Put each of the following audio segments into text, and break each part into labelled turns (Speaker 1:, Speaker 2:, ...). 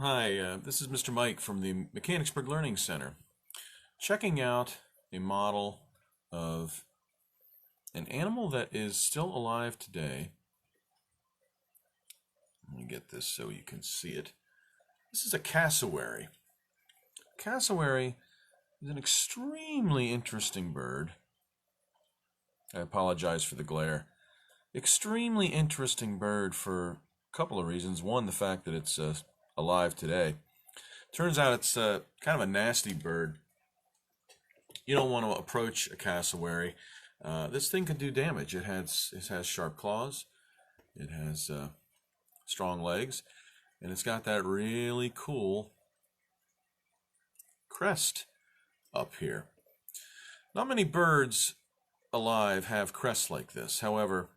Speaker 1: Hi, this is Mr. Mike from the Mechanicsburg Learning Center, checking out a model of an animal that is still alive today. Let me get this so you can see it. This is a cassowary. Cassowary is an extremely interesting bird. I apologize for the glare. Extremely interesting bird for a couple of reasons. One, the fact that it's alive today. Turns out it's kind of a nasty bird. You don't want to approach a cassowary. This thing can do damage. It has sharp claws. It has strong legs, and it's got that really cool crest up here. Not many birds alive have crests like this. However,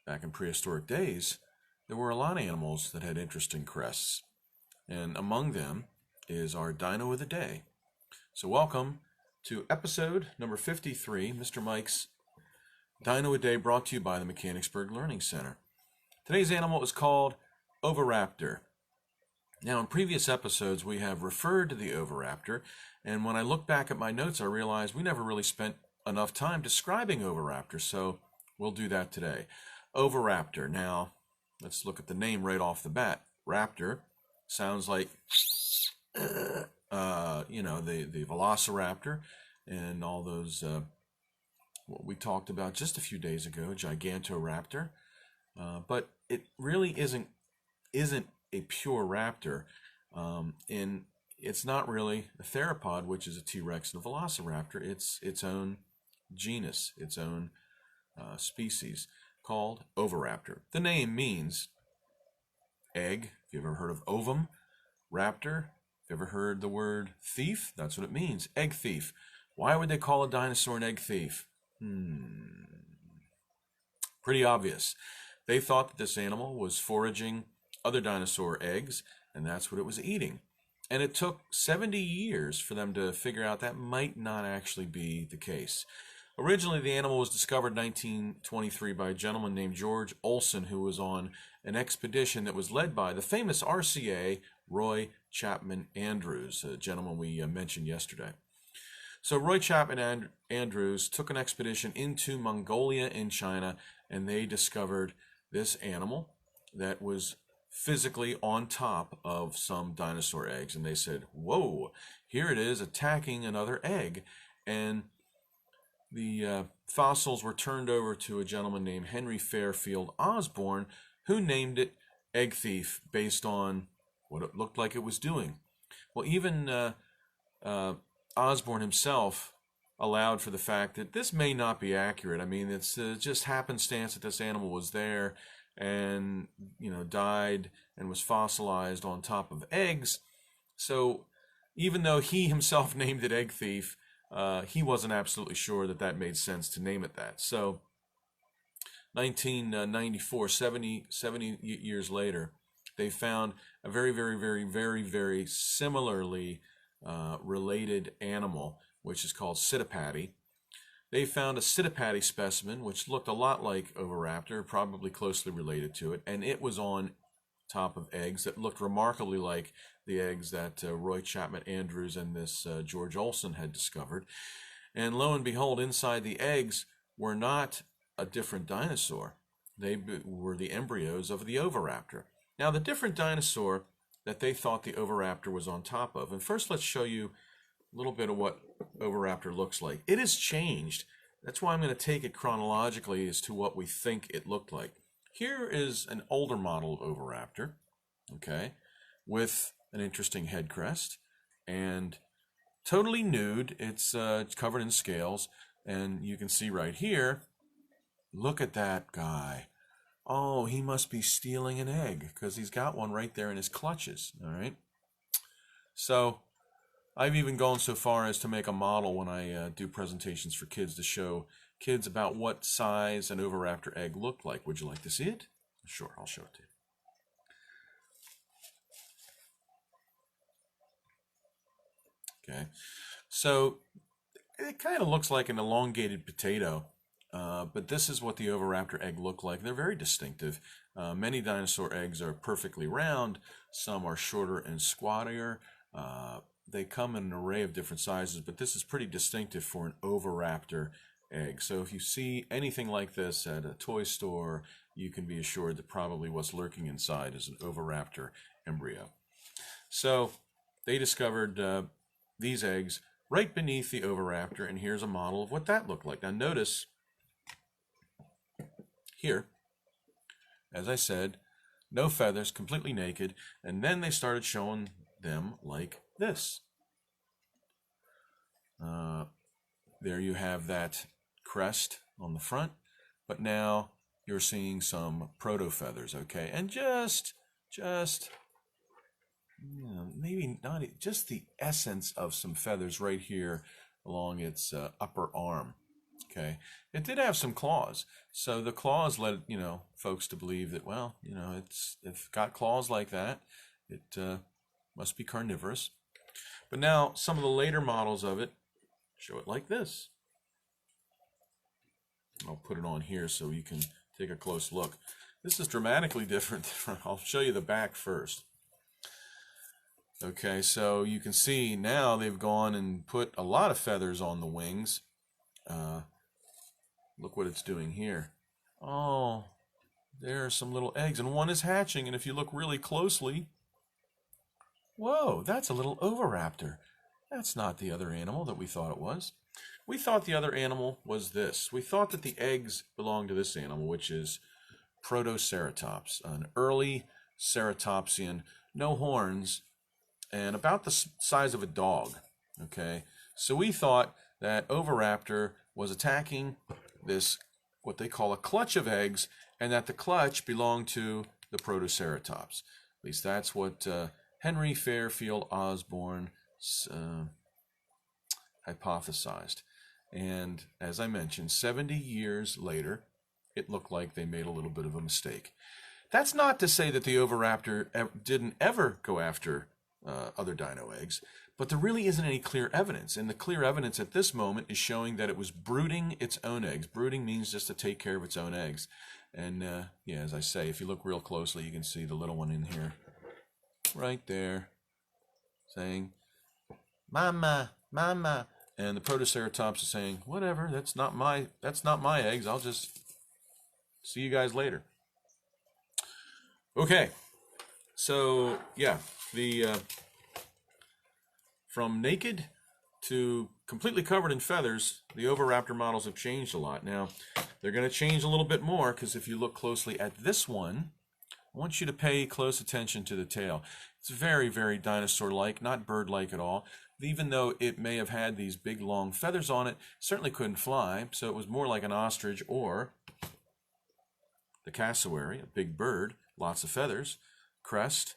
Speaker 1: back in prehistoric days, there were a lot of animals that had interesting crests, and among them is our Dino of the Day. So welcome to episode number 53, Mr. Mike's Dino-A-Day, brought to you by the Mechanicsburg Learning Center. Today's animal is called Oviraptor. Now, in previous episodes, we have referred to the Oviraptor, and when I look back at my notes, I realized we never really spent enough time describing Oviraptor, so we'll do that today. Oviraptor. Now, let's look at the name right off the bat. Raptor sounds like, the Velociraptor and all those, what we talked about just a few days ago, Gigantoraptor. But it really isn't a pure raptor. It's not really a theropod, which is a T-Rex and a Velociraptor. It's its own genus, its own species, called Oviraptor. The name means egg. If you've ever heard of ovum, raptor. If you ever heard the word thief, that's what it means, egg thief. Why would they call a dinosaur an egg thief? Pretty obvious. They thought that this animal was foraging other dinosaur eggs, and that's what it was eating. And it took 70 years for them to figure out that might not actually be the case. Originally, the animal was discovered in 1923 by a gentleman named George Olson, who was on an expedition that was led by the famous RCA, Roy Chapman Andrews, a gentleman we mentioned yesterday. So Roy Chapman Andrews took an expedition into Mongolia in China, and they discovered this animal that was physically on top of some dinosaur eggs. And they said, whoa, here it is attacking another egg. And the fossils were turned over to a gentleman named Henry Fairfield Osborn, who named it egg thief based on what it looked like it was doing. Well, even Osborn himself allowed for the fact that this may not be accurate. I mean, it's just happenstance that this animal was there and, died and was fossilized on top of eggs. So even though he himself named it egg thief, he wasn't absolutely sure that that made sense to name it that. So 1994, 70 years later, they found a very, very, very, very, very similarly related animal, which is called Psittapati. They found a Psittapati specimen, which looked a lot like Oviraptor, probably closely related to it, and it was on top of eggs that looked remarkably like the eggs that Roy Chapman Andrews and this George Olson had discovered. And lo and behold, inside the eggs were not a different dinosaur. They were the embryos of the Oviraptor. Now, the different dinosaur that they thought the Oviraptor was on top of. And first, let's show you a little bit of what Oviraptor looks like. It has changed. That's why I'm going to take it chronologically as to what we think it looked like. Here is an older model of Oviraptor, okay, with an interesting head crest and totally nude. It's covered in scales, and you can see right here, look at that guy. Oh, he must be stealing an egg because he's got one right there in his clutches, all right? So I've even gone so far as to make a model when I do presentations for kids to show kids about what size an Oviraptor egg looked like. Would you like to see it? Sure, I'll show it to you. Okay, so it kind of looks like an elongated potato. But this is what the Oviraptor egg looked like. They're very distinctive. Many dinosaur eggs are perfectly round. Some are shorter and squattier. They come in an array of different sizes, but this is pretty distinctive for an Oviraptor egg. So if you see anything like this at a toy store, you can be assured that probably what's lurking inside is an Oviraptor embryo. So they discovered these eggs right beneath the Oviraptor, and here's a model of what that looked like. Now notice here, as I said, no feathers, completely naked, and then they started showing them like this. There you have that crest on the front, but now you're seeing some proto-feathers, okay? And just maybe not just the essence of some feathers right here along its upper arm. Okay, it did have some claws, so the claws led folks to believe that, well, it's got claws like that, it must be carnivorous. But now some of the later models of it show it like this. I'll put it on here so you can take a close look. This is dramatically different. I'll show you the back first. Okay, so you can see now they've gone and put a lot of feathers on the wings. Look what it's doing here. Oh, there are some little eggs, and one is hatching, and if you look really closely, whoa, that's a little Oviraptor. That's not the other animal that we thought it was. We thought the other animal was this. We thought that the eggs belonged to this animal, which is Protoceratops, an early ceratopsian, no horns, and about the size of a dog. Okay, so we thought that Oviraptor was attacking this, what they call a clutch of eggs, and that the clutch belonged to the Protoceratops. At least that's what Henry Fairfield Osborn hypothesized. And as I mentioned, 70 years later, it looked like they made a little bit of a mistake. That's not to say that the Oviraptor didn't ever go after other dino eggs, but there really isn't any clear evidence. And the clear evidence at this moment is showing that it was brooding its own eggs. Brooding means just to take care of its own eggs. And yeah, as I say, if you look real closely, you can see the little one in here, right there, saying, "Mama, Mama." And the Protoceratops is saying, "Whatever, that's not my eggs. I'll just see you guys later." Okay, so yeah, the from naked to completely covered in feathers, the Oviraptor models have changed a lot. Now, they're going to change a little bit more, because if you look closely at this one, I want you to pay close attention to the tail. It's very, very dinosaur-like, not bird-like at all. Even though it may have had these big, long feathers on it, certainly couldn't fly, so it was more like an ostrich or the cassowary, a big bird, lots of feathers, crest,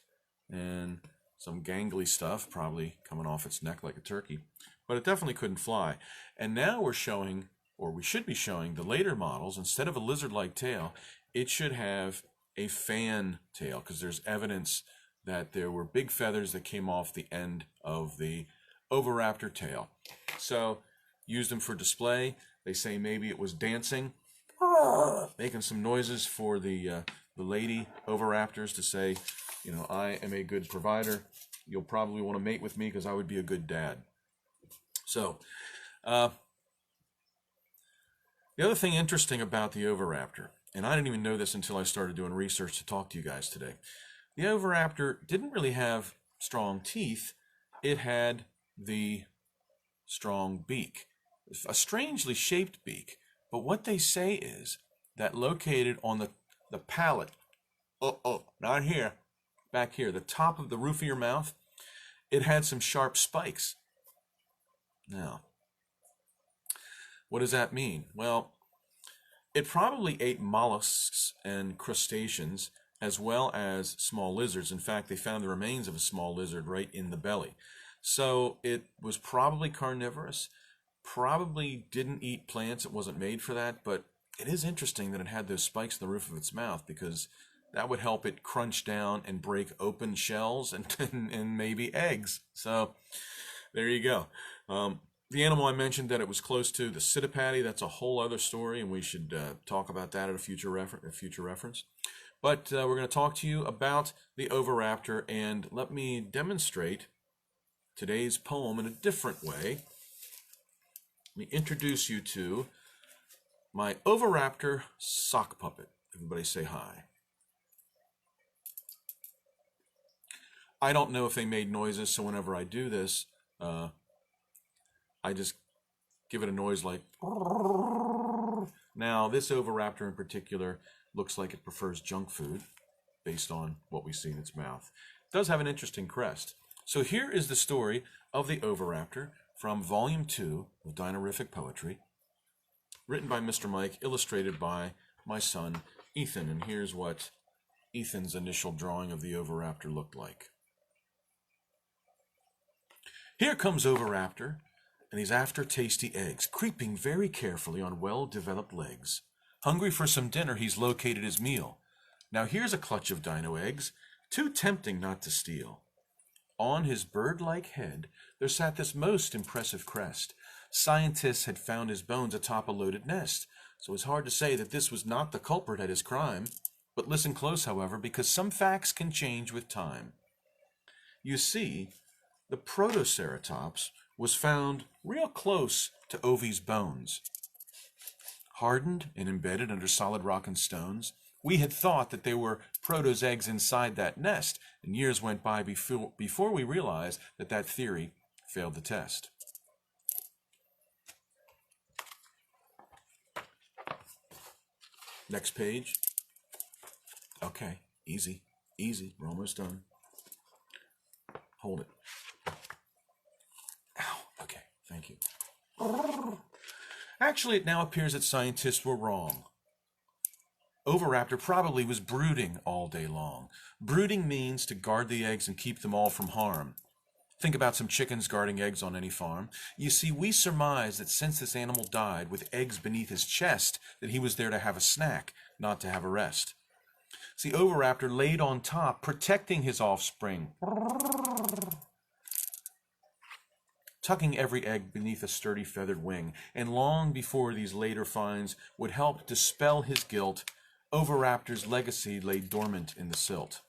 Speaker 1: and some gangly stuff probably coming off its neck like a turkey. But it definitely couldn't fly. And now we're showing, or we should be showing, the later models, instead of a lizard-like tail, it should have a fan tail, because there's evidence that there were big feathers that came off the end of the Oviraptor tail. So, used them for display. They say maybe it was dancing, making some noises for the lady Oviraptors to say, I am a good provider. You'll probably want to mate with me because I would be a good dad. So, the other thing interesting about the Oviraptor, and I didn't even know this until I started doing research to talk to you guys today, the Oviraptor didn't really have strong teeth. It had the strong beak, a strangely shaped beak. But what they say is that located on the palate, not here, back here, the top of the roof of your mouth, it had some sharp spikes. Now, what does that mean? Well, it probably ate mollusks and crustaceans as well as small lizards. In fact, they found the remains of a small lizard right in the belly. So it was probably carnivorous, probably didn't eat plants. It wasn't made for that, but it is interesting that it had those spikes in the roof of its mouth, because that would help it crunch down and break open shells and maybe eggs. So there you go. The animal I mentioned that it was close to, the Citipati, that's a whole other story, and we should talk about that at a future reference. But we're going to talk to you about the Oviraptor, and let me demonstrate today's poem in a different way. Let me introduce you to my Oviraptor sock puppet. Everybody say hi. I don't know if they made noises, so whenever I do this, I just give it a noise like... Now, this Oviraptor in particular looks like it prefers junk food, based on what we see in its mouth. It does have an interesting crest. So here is the story of the Oviraptor from Volume 2 of Dinorific Poetry, written by Mr. Mike, illustrated by my son, Ethan. And here's what Ethan's initial drawing of the Oviraptor looked like. Here comes Oviraptor, and he's after tasty eggs, creeping very carefully on well-developed legs. Hungry for some dinner, he's located his meal. Now here's a clutch of dino eggs, too tempting not to steal. On his bird-like head, there sat this most impressive crest. Scientists had found his bones atop a loaded nest, so it's hard to say that this was not the culprit at his crime. But listen close, however, because some facts can change with time. You see, the Protoceratops was found real close to Ovi's bones. Hardened and embedded under solid rock and stones, we had thought that there were Proto's eggs inside that nest, and years went by before we realized that that theory failed the test. Next page. Okay, easy, easy, we're almost done. Hold it. Ow, okay, thank you. Actually, it now appears that scientists were wrong. Oviraptor probably was brooding all day long. Brooding means to guard the eggs and keep them all from harm. Think about some chickens guarding eggs on any farm. You see, we surmise that since this animal died with eggs beneath his chest, that he was there to have a snack, not to have a rest. See, Oviraptor laid on top, protecting his offspring, tucking every egg beneath a sturdy feathered wing, and long before these later finds would help dispel his guilt, Oviraptor's legacy lay dormant in the silt.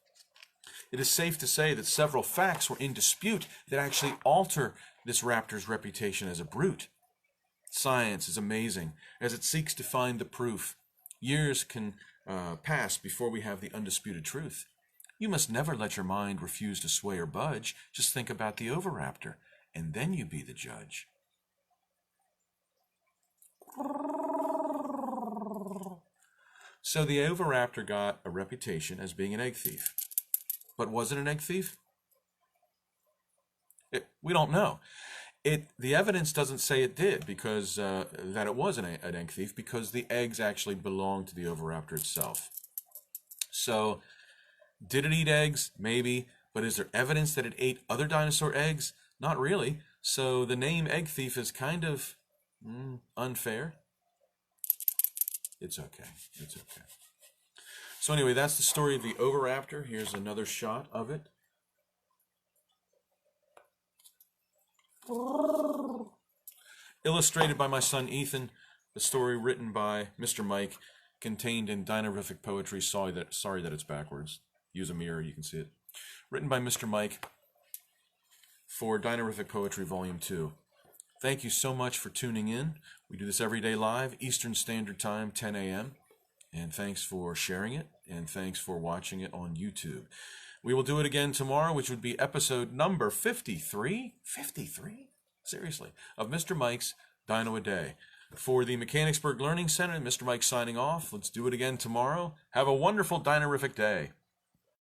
Speaker 1: It is safe to say that several facts were in dispute that actually alter this raptor's reputation as a brute. Science is amazing as it seeks to find the proof. Years can pass before we have the undisputed truth. You must never let your mind refuse to sway or budge. Just think about the Oviraptor, and then you be the judge. So the Oviraptor got a reputation as being an egg thief. But was it an egg thief? We don't know. The evidence doesn't say it did, because that it was an egg thief, because the eggs actually belonged to the Oviraptor itself. So, did it eat eggs? Maybe. But is there evidence that it ate other dinosaur eggs? Not really. So the name egg thief is kind of unfair. It's okay. It's okay. So anyway, that's the story of the Oviraptor. Here's another shot of it. Illustrated by my son Ethan. The story written by Mr. Mike, contained in Dinorific Poetry. Sorry that it's backwards. Use a mirror, you can see it. Written by Mr. Mike for Dinorific Poetry Volume 2. Thank you so much for tuning in. We do this every day live, Eastern Standard Time, 10 a.m. And thanks for sharing it, and thanks for watching it on YouTube. We will do it again tomorrow, which would be episode number 53? 53? Seriously. Of Mr. Mike's Dino-A-Day. For the Mechanicsburg Learning Center, Mr. Mike signing off. Let's do it again tomorrow. Have a wonderful Dinorific day.